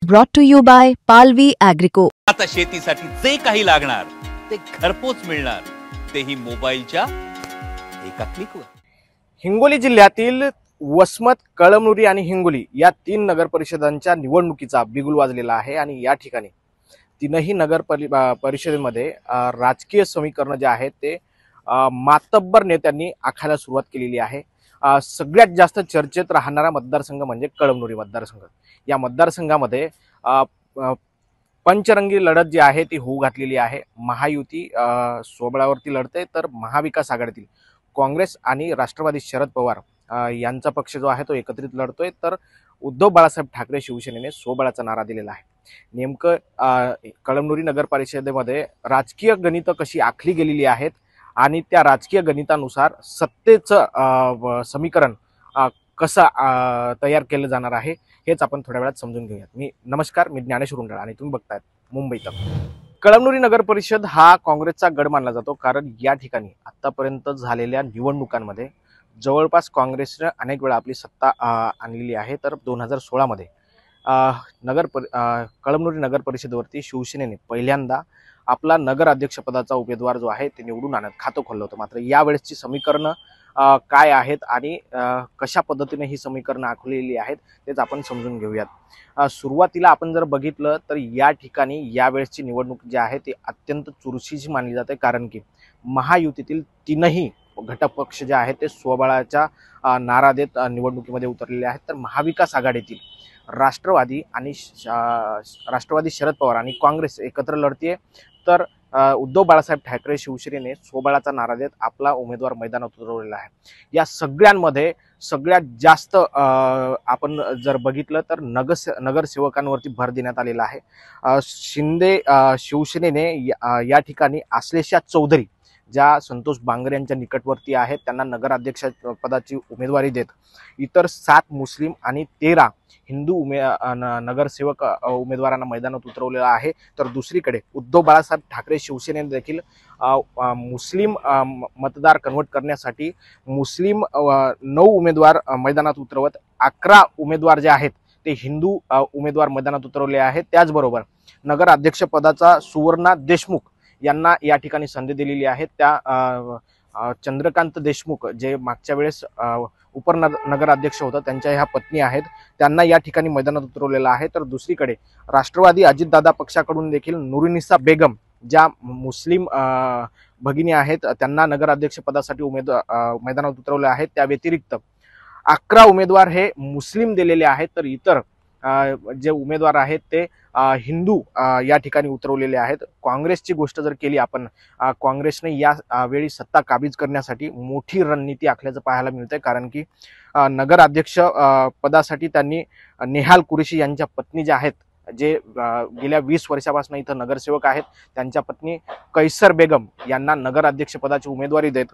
Brought to you by Palvi Agrico. आता शेतीसाठी जे काही लागणार ते घरपोच मिळणार, तेही मोबाईलच्या एका क्लिकवर। हिंगोली जिल्ह्यातील वसमत, कळमनुरी आणि हिंगोली या 3 नगर परिषदांच्या निवडणुकीचा बिगुल वाजलेला आहे आणि या ठिकाणी तीनही नगर परिषदेमध्ये राजकीय समीकरण जे आहेत ते मातब्बर नेत्यांनी आखायला सुरुवात केलेली आहे। सगळ्यात जास्त चर्चेत राहणारा मतदारसंघ म्हणजे कळमनुरी मतदारसंघ। या मतदारसंघामध्ये पंचरंगी लढत जी आहे ती होऊ घातलेली आहे। महायुती स्वबळावरती लढते, तर महाविकास आघाडीतील काँग्रेस आणि राष्ट्रवादी शरद पवार यांचा पक्ष जो आहे तो एकत्रित लढतोय, तर उद्धव बाळासाहेब ठाकरे शिवसेनेने स्वबळाचा नारा दिलेला आहे। नेमकं कळमनुरी नगर परिषदेमध्ये राजकीय गणितं कशी आखली गेलेली आहेत आणि त्या राजकीय गणितानुसार सत्तेचं समीकरण कसं तयार केलं जाणार आहे हेच आपण थोड्या वेळात समजून घेऊयात। नमस्कार, मी ज्ञानेश्वर उंडाळ आणि तुम्ही बघतायत मुंबई तक। कळमनुरी नगर परिषद हा काँग्रेसचा गड मानला जातो, कारण या ठिकाणी आतापर्यंत झालेल्या निवडणुकांमध्ये जवळपास काँग्रेसने अनेक वेळा आपली सत्ता आणलेली आहे। तर 2016 मध्ये कळमनुरी नगर परिषदेवरती शिवसेनेने पहिल्यांदा आपला नगर अध्यक्षपदाचा उमेदवार जो आहे ते निवडून आणत खातं खोललं होतं। मात्र यावेळेसची समीकरणं काय आहेत आणि कशा पद्धतीने ही समीकरणं आखलेली आहेत तेच आपण समजून घेऊयात। सुरुवातीला आपण जर बघितलं तर या ठिकाणी यावेळेसची निवडणूक जी आहे ती अत्यंत चुरशीची मानली जाते, कारण की महायुतीतील 3ही घटक पक्ष जे आहेत ते स्वबळाच्या नारा देत निवडणुकीमध्ये उतरलेले आहेत। तर महाविकास आघाडीतील राष्ट्रवादी शरद पवार आणि काँग्रेस एकत्र लढतीये, तर उद्धव बाळासाहेब ठाकरे शिवसेनेने स्वबळाचा नारा देत आपला उमेदवार मैदानात उतरवलेला आहे। या सगळ्यांमध्ये सगळ्यात जास्त आपण जर बघितलं तर नगरसेवकांवरती भर देण्यात आलेला आहे। शिंदे शिवसेनेने या ठिकाणी आश्लेषा चौधरी ज्या संतोष बांगर यांच्या निकटवर्ती आहेत त्यांना नगराध्यक्ष पदाची उमेदवारी देत इतर 7 मुस्लिम आणि 13 हिंदू नगरसेवक उमेदवारांना मैदानात उतरवलेला आहे। तर दुसरीकडे उद्धव बाळासाहेब ठाकरे शिवसेनेने देखील मुस्लिम मतदार कन्वर्ट करण्यासाठी मुस्लिम 9 उमेदवार मैदानात उतरवत 11 उमेदवार जे आहेत ते हिंदू उमेदवार मैदानात उतरवले आहेत। त्याचबरोबर नगराध्यक्ष पदाचा सुवर्णा देशमुख यांना या ठिकाणी संधी दिलेली आहे। त्या चंद्रकांत देशमुख जे मागच्या वेळेस उपनगराध्यक्ष होता त्यांच्या ह्या पत्नी आहेत, त्यांना या ठिकाणी मैदानात उतरवलेला आहे। तर दुसरीकडे राष्ट्रवादी अजितदादा पक्षाकडून देखील नुरुनिसा बेगम ज्या मुस्लिम भगिनी आहेत त्यांना नगराध्यक्ष पदासाठी मैदानात उतरवले आहेत। त्या व्यतिरिक्त 11 उमेदवार हे मुस्लिम दिलेले आहेत, तर इतर जे उमेदवार आहेत ते हिंदू या ठिकाणी उतरवलेले आहेत। काँग्रेसची गोष्ट जर केली आपण, काँग्रेसने या वेळी सत्ता काबीज करण्यासाठी मोठी रणनीती आखल्याचं पाहायला मिळतंय, कारण की नगराध्यक्ष पदासाठी त्यांनी नेहाल कुरेशी यांच्या पत्नी ज्या आहेत, जे गेल्या 20 वर्षापासून इथं नगरसेवक आहेत, त्यांच्या पत्नी कैसर बेगम यांना नगराध्यक्ष पदाची उमेदवारी देत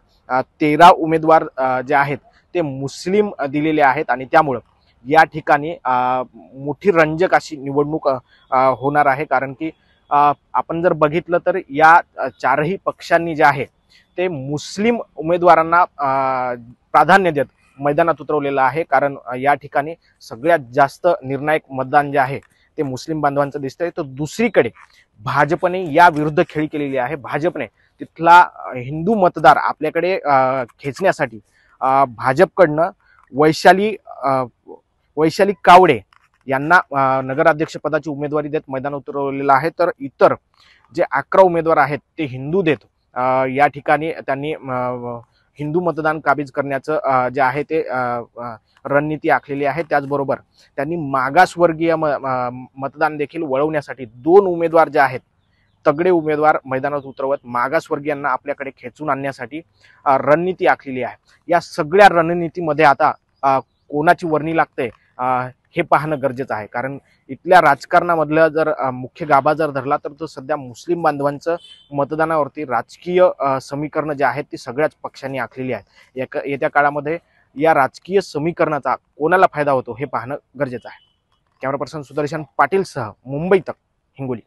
13 उमेदवार जे आहेत ते मुस्लिम दिलेले आहेत आणि त्यामुळं या ठिकाणी मोठी रंजक अशी निवडणूक होणार आहे। कारण की आपण जर बघितलं तर या 4ही पक्षांनी जे आहे ते मुस्लिम उमेदवारांना प्राधान्य देत मैदानात उतरवलेलं आहे, कारण या ठिकाणी सगळ्यात जास्त निर्णायक मतदान जे आहे ते मुस्लिम बांधवांचं दिसतंय। तर दुसरीकडे भाजपने या विरुद्ध खेळी केलेली आहे। भाजपने तिथला हिंदू मतदार आपल्याकडे खेचण्यासाठी भाजपकडनं वैशाली कावडे यांना नगराध्यक्ष पदाची उमेदवारी देत मैदानात उतरवलेलं आहे। तर इतर जे 11 उमेदवार आहेत ते हिंदू देत या ठिकाणी त्यांनी हिंदू मतदान काबीज करण्याचं जे आहे ते रणनीती आखलेली आहे। त्याचबरोबर त्यांनी मागासवर्गीय मतदान देखील वळवण्यासाठी 2 उमेदवार जे आहेत तगडे उमेदवार मैदानात उतरवत मागासवर्गीयांना आपल्याकडे खेचून आणण्यासाठी रणनीती आखलेली आहे। या सगळ्या रणनीतीमध्ये आता कोणाची वर्णी लागते हे पाहणं गरजेचं आहे, कारण इथल्या राजकारणामधलं जर मुख्य गाभा जर धरला तर तो सध्या मुस्लिम बांधवांचं मतदानावरती राजकीय समीकरणं जे आहेत ती सगळ्याच पक्षांनी आखलेली आहेत। येत्या काळामध्ये या राजकीय समीकरणाचा कोणाला फायदा होतो हे पाहणं गरजेचं आहे। कॅमेरा पर्सन सुदर्शन पाटील सह मुंबई तक, हिंगोली।